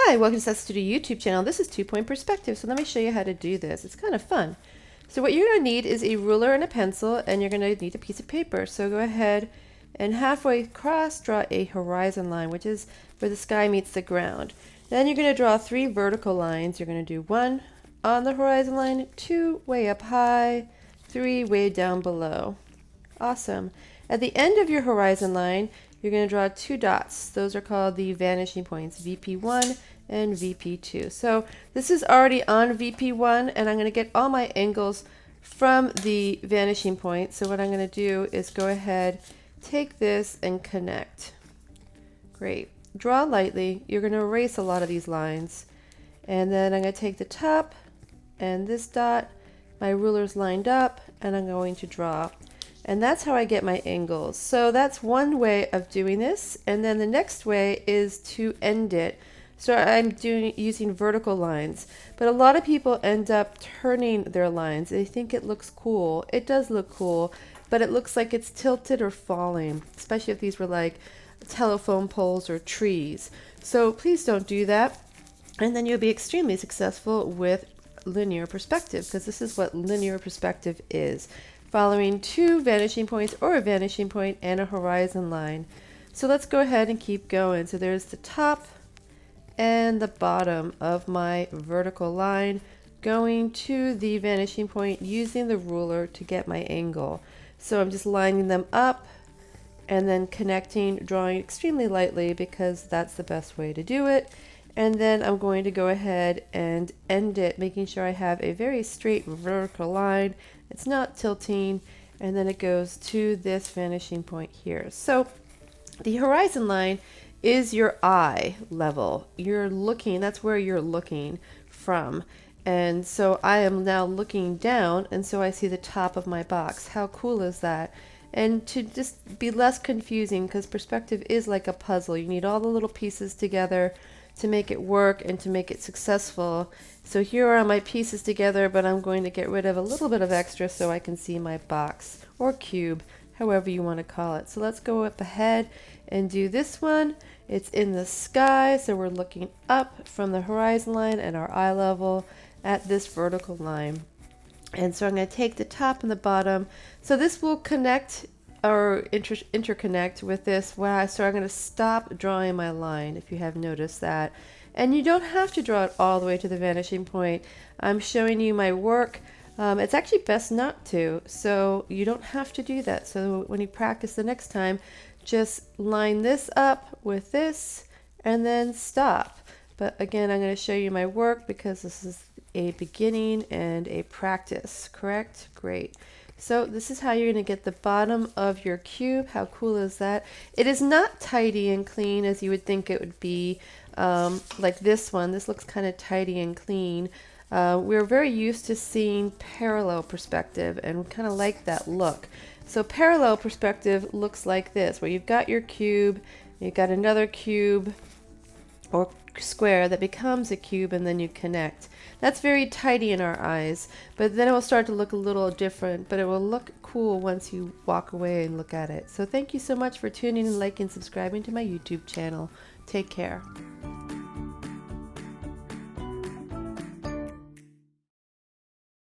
Hi, welcome to Seth Studio YouTube channel. This is 2-point perspective, so let me show you how to do this. It's kind of fun. So what you're going to need is a ruler and a pencil, and you're going to need a piece of paper. So go ahead and halfway across draw a horizon line, which is where the sky meets the ground. Then you're going to draw 3 vertical lines. You're going to do 1 on the horizon line, 2 way up high, 3 way down below. Awesome. At the end of your horizon line, you're going to draw 2 dots. Those are called the vanishing points, VP1 and VP2. So this is already on VP1, and I'm going to get all my angles from the vanishing point. So what I'm going to do is go ahead, take this and connect. Great. Draw lightly. You're going to erase a lot of these lines. And then I'm going to take the top and this dot. My ruler's lined up, and I'm going to draw. And that's how I get my angles. So that's one way of doing this. And then the next way is to end it. So I'm using vertical lines. But a lot of people end up turning their lines. They think it looks cool. It does look cool, but it looks like it's tilted or falling, especially if these were like telephone poles or trees. So please don't do that. And then you'll be extremely successful with linear perspective, because this is what linear perspective is. Following 2 vanishing points or a vanishing point and a horizon line. So let's go ahead and keep going. So there's the top and the bottom of my vertical line going to the vanishing point using the ruler to get my angle. So I'm just lining them up and then connecting, drawing extremely lightly because that's the best way to do it. And then I'm going to go ahead and end it, making sure I have a very straight vertical line. It's not tilting, and then it goes to this vanishing point here. So the horizon line is your eye level. You're looking, that's where you're looking from. And so I am now looking down, and so I see the top of my box. How cool is that? And to just be less confusing, because perspective is like a puzzle. You need all the little pieces together to make it work and to make it successful. So here are my pieces together, but I'm going to get rid of a little bit of extra so I can see my box or cube, however you want to call it. So let's go up ahead and do this one. It's in the sky, so we're looking up from the horizon line at our eye level at this vertical line. And so I'm going to take the top and the bottom. So this will connect or interconnect with this. So I'm going to stop drawing my line, if you have noticed that. And you don't have to draw it all the way to the vanishing point. I'm showing you my work. It's actually best not to, so you don't have to do that. So when you practice the next time, just line this up with this and then stop. But again, I'm going to show you my work because this is a beginning and a practice, correct? Great. So this is how you're going to get the bottom of your cube. How cool is that? It is not tidy and clean as you would think it would be, like this one. This looks kind of tidy and clean. We're very used to seeing parallel perspective, and we kind of like that look. So parallel perspective looks like this, where you've got your cube, you've got another cube or square that becomes a cube, and then you connect. That's very tidy in our eyes, but then it will start to look a little different, but it will look cool once you walk away and look at it. So thank you so much for tuning in, liking, and subscribing to my YouTube channel. Take care.